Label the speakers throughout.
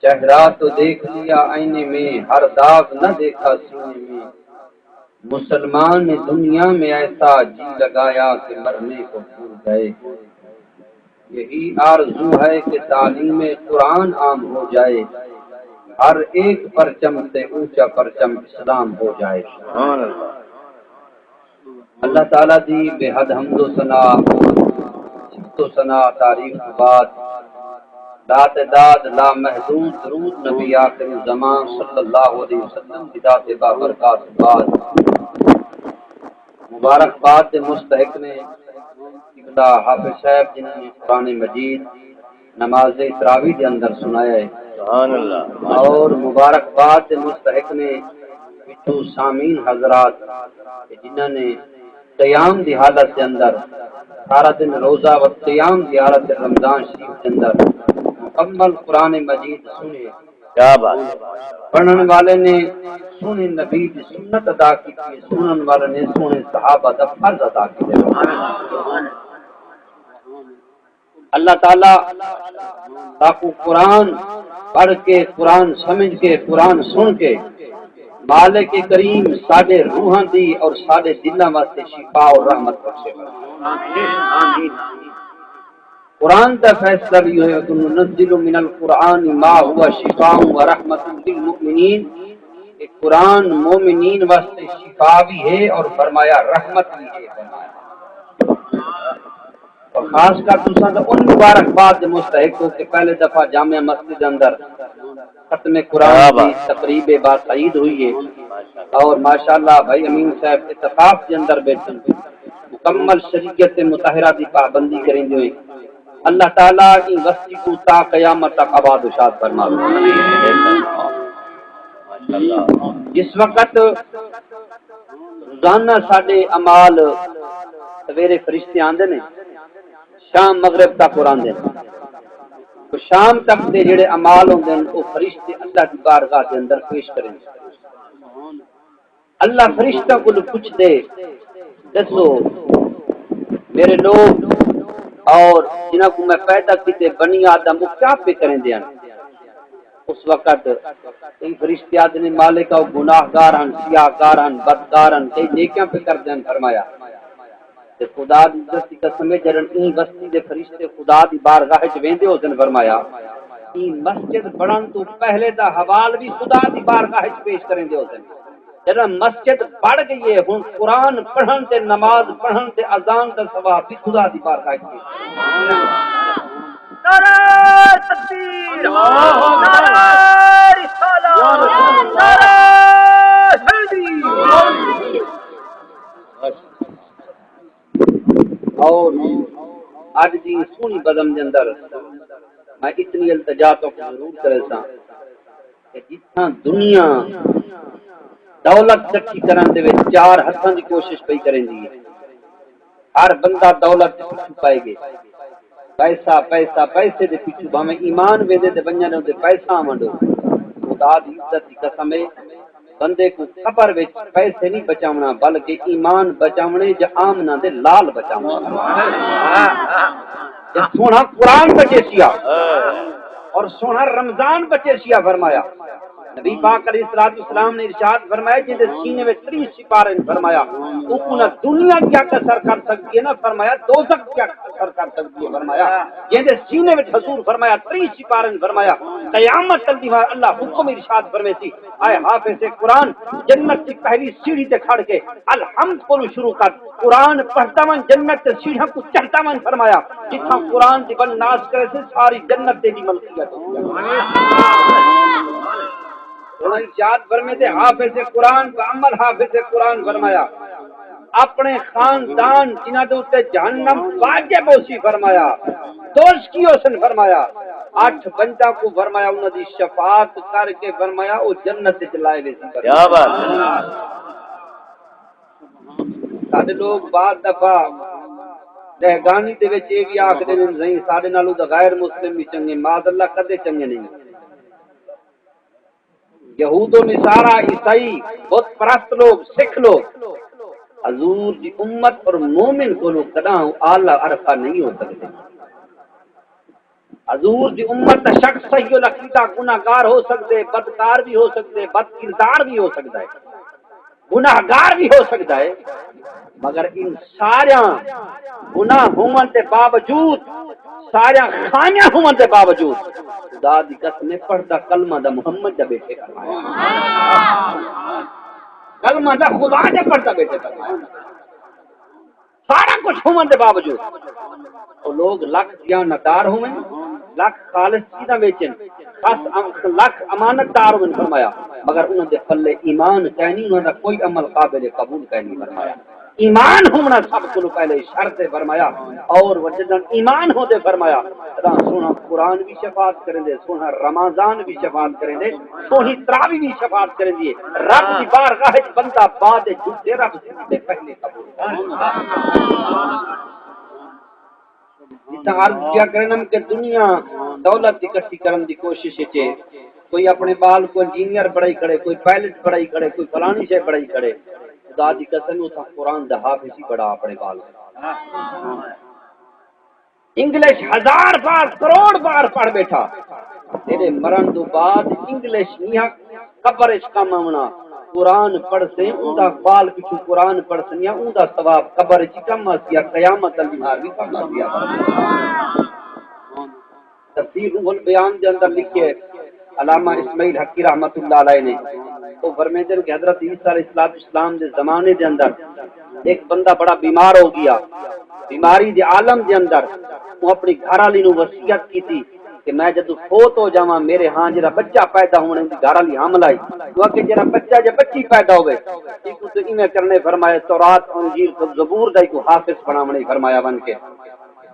Speaker 1: چہرہ تو دیکھ لیا آئینے میں، ہر داغ نہ دیکھا سینے میں۔ مسلمان نے دنیا میں ایسا جی لگایا کہ مرنے کو بھول گئے۔ یہی آرزو ہے کہ تعلیم قرآن عام ہو جائے، ہر ایک پرچم سے اونچا پرچم اسلام ہو جائے۔ اللہ تعالیٰ دی بے حد حمد و ثنا، صفت و ثنا، تعریف و بات، لا تعداد لا محدود درود نبی آخر الزمان صلی اللہ علیہ وسلم کی ذات بابرکات بعد۔ مبارکباد کے مستحق نے اقلا حافظ صاحب جنہوں نے قرآن مجید نماز تراویح کے اندر سنایا ہے، سبحان اللہ۔ اور مبارکباد کے مستحق نے بچو سامین حضرات جنہوں نے قیام دی حالت کے اندر سارا دن روزہ و قیام دی حالت رمضان شریف کے اندر مکمل قرآن مجید سنے۔ کیا بات ہے! پڑھنے والے نے سونے نبی کی سنت ادا کی، سنن والے نے سونے صحابہ کا فرض ادا کیا۔ اللہ تعالیٰ تاکو قرآن پڑھ کے، قرآن سمجھ کے، قرآن سن کے مالک کریم ساڈے روحاں دی اور ساڈے دلاں واسطے شفا اور رحمت بخشے۔ آمین۔ قرآن کا فیصلہ بھی ہے کہ ننزل من القرآن ما هو شفاء و رحمت للمؤمنین، کہ قرآن مومنین واسطے شفا بھی ہے اور فرمایا رحمت بھی ہے۔ اور خاص کر تساں دا ان مبارکباد دے مستحق ہو کہ پہلے دفعہ جامعہ مسجد اندر ختم قرآن کی تقریب باسعید ہوئی ہے، اور ماشاءاللہ بھائی امین صاحب اتفاق کے اندر بیٹھے مکمل شریعت مطہرہ کی پابندی کریں ہوئے۔ اللہ تعالیٰ کی وسطی کو تا قیامت تک آباد و شاد فرمائے۔ جس وقت روزانہ ساڈے اعمال سویرے فرشتے آندے نے، شام مغرب تک قرآن دے، تو شام تک دے جڑے اعمال ہوندے ہیں وہ فرشتے اللہ کی بارگاہ کے اندر پیش کریں۔ اللہ فرشتہ کو پوچھ دے، دسو میرے لوگ اور جنہاں کو میں پیدا کیتے بنی آدم وہ کیا پہ کریں دیا؟ اس وقت کئی فرشتے آدھے نے مالک اور گناہگار ہن، سیاہکار ہن، بدکار ہن، کئی نیکیاں پہ کر دیں۔ فرمایا کہ خدا دی عزت کی قسم ہے جڑن این بستی دے فرشتے خدا دی بارگاہ وچ ویندے ہو سن، فرمایا این مسجد بڑھن تو پہلے دا حوال بھی خدا دی بارگاہ وچ پیش کریں دے ہو سن۔ جب مسجد بڑھ گئی ہے ہن قرآن پڑھن تے نماز پڑھن تے اذان دا ثواب بھی خدا دی بارگاہ وچ پیش کریں۔ نعرہ تکبیر، نعرہ رسالت، نعرہ حیدری۔ اور آج دی سونی بدم دے اندر میں اتنی التجا تو ضرور کرے سا کہ جتنا دنیا دولت اکٹھی کرن دے وچ چار ہتھاں دی کوشش پئی کریں دی ہے، ہر بندہ دولت دے پیچھے پائے گے، پیسہ پیسہ پیسے دے پیچھے بھاویں ایمان ویدے تے بنیا نے تے پیسہ آوندو۔ خدا دی عزت دی قسم ہے بندے کو قبر وچ پیسے نہیں بچاونا بلکہ ایمان بچاونے جا آمنا دے لال بچاونا۔ جب سونا قرآن بچے سیا اور سونا رمضان بچے سیا، فرمایا نبی پاک علیہ السلام نے ارشاد فرمایا جن سینے میں 30 سپارے نے، فرمایا وہ نہ دنیا کیا کسر کر سکتی ہے، نہ فرمایا دوزخ کیا کسر کر سکتی ہے۔ فرمایا جن سینے میں حضور فرمایا 30 سپارے نے، فرمایا قیامت تک دی اللہ حکم ارشاد فرماتی اے حافظ قرآن جنت کی پہلی سیڑھی تے کھڑ کے الحمد کو شروع کر، قرآن پڑھتا من جنت تے سیڑھیاں کو چڑھتا من، فرمایا جتنا قرآن دی بن ناز کرے سے ساری جنت دی ملکیت ہوتی ہے۔ یاد فرمے تھے حافظ قرآن کا عمل، حافظ قرآن فرمایا اپنے خاندان جنہاں دے اوتے جہنم واجب ہوسی، فرمایا دوش کی حسن، فرمایا 8 بندہ کو فرمایا انہاں دی شفاعت کر کے فرمایا او جنت وچ لائے وے سی۔ کیا بات ہے! سارے لوگ بعد دفعہ دہگانی دے وچ یہ بھی آکھدے نے نہیں سارے نالوں دا غیر مسلم بھی چنگے، معاذ اللہ کدے چنگے نہیں۔ یہود و نصارہ، عیسائی، بت پرست لوگ، سکھ لوگ حضور کی امت اور مومن کو لوگ کداں اعلی عرفہ نہیں ہو سکتے۔ حضور دی امت دا شخص صحیح العقیدہ گناہگار ہو سکتے، بدکار بھی ہو سکتے، بد کردار بھی ہو سکتا ہے، گناہگار بھی ہو سکتا ہے، مگر ان سارا گناہ ہونے کے باوجود، سارا خانیاں ہونے کے باوجود خدا دی قسم پڑھتا کلمہ دا محمد دا بیٹے فرمایا، کلمہ دا خدا دا پڑھتا بیٹے فرمایا، سارا کچھ ہونے کے باوجود وہ لوگ لکھ دیانتدار ہوئے، لکھ خالص چیزاں بیچن، لکھ امانت دار ہوئے فرمایا، مگر انہوں نے پلے ایمان کہنی، انہوں نے کوئی عمل قابل قبول کہنی فرمایا۔ ایمان ہونا سب کو پہلے شرط فرمایا، اور وجدن ایمان ہوتے فرمایا خدا سونا قرآن بھی شفاعت کریں دے، سونا رمضان بھی شفاعت کریں دے، سونی تراوی بھی شفاعت کریں دے، رب دی بارگاہ وچ بندہ بعد جھوٹے رب سے پہلے قبول جتنا عرض کیا کرنا کہ دنیا دولت اکٹھی کرنے دی کوشش ہے، کوئی اپنے بال کو انجینئر بڑائی کرے، کوئی پائلٹ بڑائی کرے، کوئی فلانی شے بڑائی کرے، خدا دی قسم اس قرآن دا حافظ ہی بڑا اپنے بال انگلش 1000 بار کروڑ بار پڑھ بیٹھا، تیرے مرن تو بعد انگلش نہیں قبر اچ کم آونا، قرآن پڑھ سے اون دا بال پیچھے قرآن پڑھ سنیا اون دا ثواب قبر اچ کم آسیا، قیامت علی مار بھی کم آسیا۔ تفسیر البیان دے اندر لکھے علامہ اسماعیل حقی رحمت اللہ علیہ نے تو فرمیتے کہ حضرت عیسیٰ علیہ السلام دے زمانے دے اندر ایک بندہ بڑا بیمار ہو گیا، بیماری دے عالم دے اندر وہ اپنی گھر والی نو وصیت کی تھی کہ میں جدو فوت ہو جاواں میرے ہاں جڑا بچہ پیدا ہونے دی گھر والی حامل آئی وہ کہ جڑا بچہ جے بچی پیدا ہوے ایک تو ایویں کرنے فرمایا تورات انجیل زبور دا کو حافظ بناونے فرمایا بن کے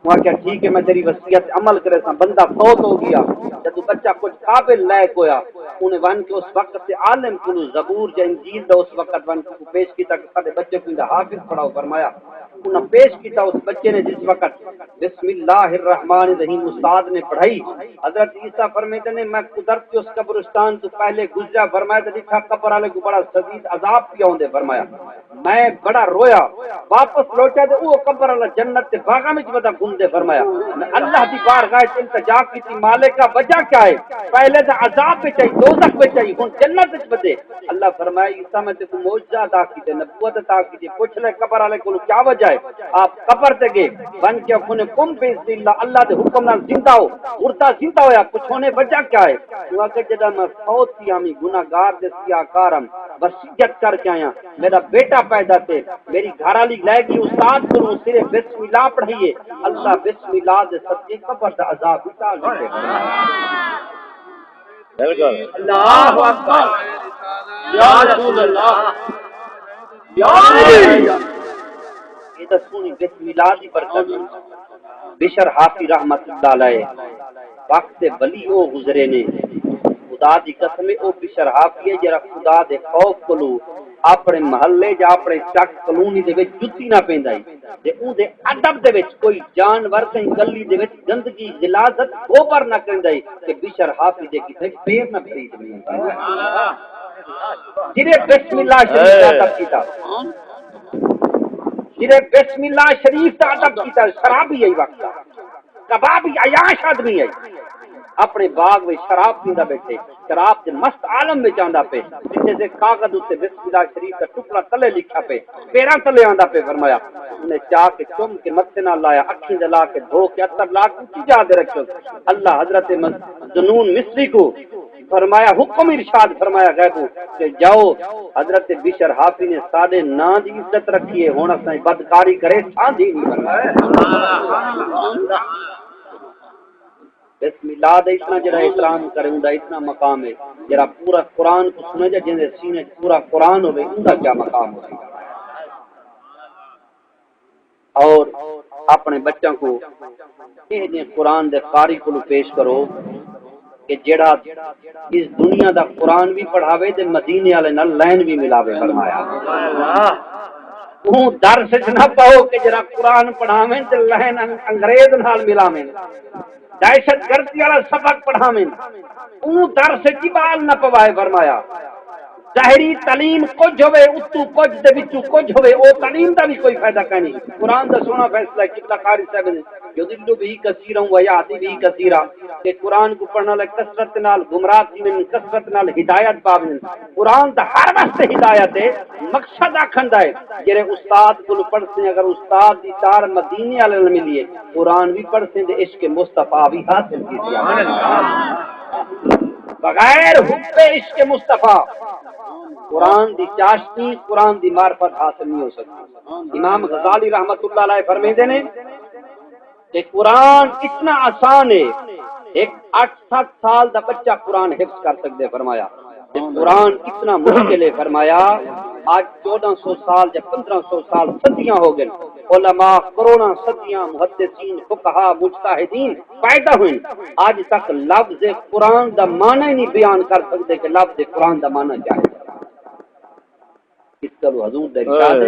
Speaker 1: وہ کہا ٹھیک ہے میں تیری وصیت عمل کرے سا، بندہ فوت ہو گیا، جب بچہ کچھ قابل لائق ہویا انہیں ون کے اس وقت سے عالم کو زبور یا انجیل دا اس وقت ون کو پیش کیتا کہ سارے بچے کو حافظ پڑھاؤ فرمایا، انہیں پیش کیتا اس بچے نے جس وقت بسم اللہ الرحمن الرحیم استاد نے پڑھائی، حضرت عیسیٰ فرمیتے نے میں قدرت کے اس قبرستان تو پہلے گزرا فرمایا تو دیکھا قبر والے کو بڑا شدید عذاب پیا ہوندے فرمایا، میں بڑا رویا، واپس لوٹا تو وہ قبر والا جنت کے باغاں وچ بڑا گھومدے فرمایا، میں اللہ دی بارگاہ وچ التجا کی مالک کا وجہ کیا ہے، پہلے تو عذاب وچ آئی دوزخ وچ آئی ہن جنت وچ بدے، اللہ فرمایا عیسیٰ میں تے کو معجزہ عطا کیتے نبوت عطا کیتی، پوچھ لے قبر والے کو کیا وجہ ہے، آپ قبر تے گئے بن کے خون کم بسم اللہ اللہ دے حکم نال زندہ ہو مردہ زندہ ہویا پوچھونے وجہ کیا ہے، وہ کہ جدا میں فوت تھی میں گناہگار دے سیاکارم وصیت کر کے آیا میرا بیٹا پیدا تھے میری گھر والی لے گئی استاد کو صرف بسم اللہ پڑھائیے اللہ بسم اللہ دے صدقے قبر دا عذاب اتار دے اللہ اکبر یا رسول اللہ یا یہ تو سونی بسم اللہ دی برکت بشر حافظ رحمت اللہ علیہ وقت ولی او گزرے نے خدا دی قسم او بشر حافظ ہے جڑا خدا دے خوف کولو اپنے محلے یا اپنے چک کلونی دے وچ جُتی نہ پیندا تے اون دے ادب دے وچ کوئی جانور کہیں گلی دے وچ گندگی غلاظت گوبر نہ کردا کہ بشر حافظ دے کتے پیر نہ خرید نہیں جڑے بسم اللہ شریف دا ادب کیتا جڑے بسم اللہ شریف دا ادب کیتا شرابی ہے وقت کبابی عیاش آدمی ہے اپنے باغ میں شراب پیندا بیٹھے شراب کے مست عالم میں جاندا پے جتنے سے کاغذ تے بسم اللہ شریف کا ٹکڑا تلے لکھا پے پیراں تلے آندا پے فرمایا انہیں چاہ کے چم کے متھے نہ لایا اکھیں دے لا کے دھو کے عطر لا کے اونچی جا دے رکھو اللہ حضرت جنون مصری کو فرمایا حکم ارشاد فرمایا گئے کو کہ جاؤ حضرت بشر حافظ نے سادے نا دی عزت رکھی ہے ہن اساں بدکاری کرے چھا دی بسم اللہ دے اتنا جڑا احترام کرے اوندا اتنا مقام ہے جڑا پورا قرآن کو سنے جا جن دے سینے پورا قرآن ہوے اوندا کیا مقام ہوے اور اپنے بچوں کو یہ قرآن دے قاری کو پیش کرو کہ جڑا اس دنیا دا قرآن بھی پڑھاوے تے مدینے والے نال لین بھی ملاوے فرمایا وہ درس نہ پاؤ کہ جڑا قرآن پڑھاویں تے لین انگریز نال ملاویں دہشت گردی والا سبق پڑھاویں اون درس کی بال نہ پوائے فرمایا ظاہری تعلیم کچھ ہوئے اتو کچھ دے وچوں کچھ ہوئے او تعلیم دا بھی کوئی فائدہ کہیں قرآن دا سونا فیصلہ ہے قبلہ قاری صاحب نے یذل بھی کثیرا و یہدی بھی کثیرا کہ قرآن کو پڑھنا لے کثرت نال گمراہ تھی میں کثرت نال ہدایت پاویں قرآن دا ہر واسطے ہدایت ہے مقصد آکھندا ہے جڑے استاد کو پڑھتے ہیں اگر استاد دی تار مدینے والے نال ملی ہے قرآن بھی پڑھتے ہیں عشق مصطفی بھی حاصل کیتی سبحان اللہ بغیر حب عشق مصطفی قرآن دی چاشنی قرآن دی معرفت حاصل نہیں ہو سکتی امام غزالی رحمت اللہ علیہ فرمیندے نے کہ قرآن اتنا آسان ہے ایک 8-7 سال دا بچہ قرآن حفظ کر سکتے فرمایا قرآن اتنا مشکل ہے فرمایا آج 1400 سال یا 1500 سال صدیاں ہو گئے علماء کروڑاں صدیاں محدثین فقہا مجتہدین پیدا ہوئے آج تک لفظ قرآن دا معنی نہیں بیان کر سکتے کہ لفظ قرآن دا معنی کیا ہے اس طرح حضور دے ارشاد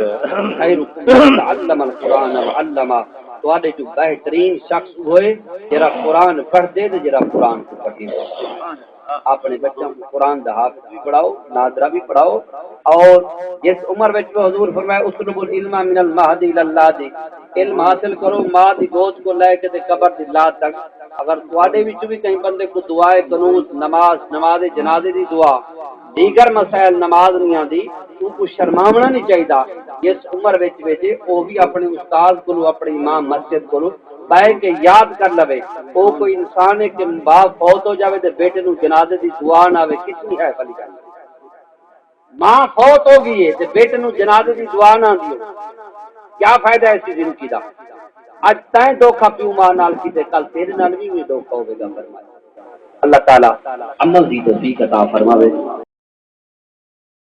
Speaker 1: خیرکم من تعلم القرآن وعلمہ تو آدھے جو بہترین شخص ہوئے جرا قرآن پڑھ دے تو جرا قرآن کو پڑھی اپنے بچوں کو قرآن دا حافظ بھی پڑھاؤ ناظرہ بھی پڑھاؤ اور جس عمر وچ حضور فرمایا اسلب العلم من المہد الی اللاد علم حاصل کرو ماں دی گود کو لے کے تے قبر دی لاد تک اگر تواڈے وچ بھی کہیں بندے کو دعائے قنوت نماز جنازے دی دعا دیگر مسائل نماز نہیں آندی تو کو شرماونا نہیں چاہیدا جس عمر وچ ویجے او بھی اپنے استاد کو اپنے امام مسجد کو بائے کے یاد کر لوے او کوئی انسان ہے کہ باپ فوت ہو جاوے تے بیٹے نو جنازے دی دعا نہ آوے کتنی ہے بھلی گل ماں فوت ہو گئی ہے تے بیٹے نو جنازے دی دعا نہ دیو کیا فائدہ ہے ایسی زندگی دا اج تائیں دھوکا پیو ماں نال کیتے کل تیرے نال بھی دھوکا ہوے گا فرمایا اللہ تعالی عمل دی توفیق عطا فرماوے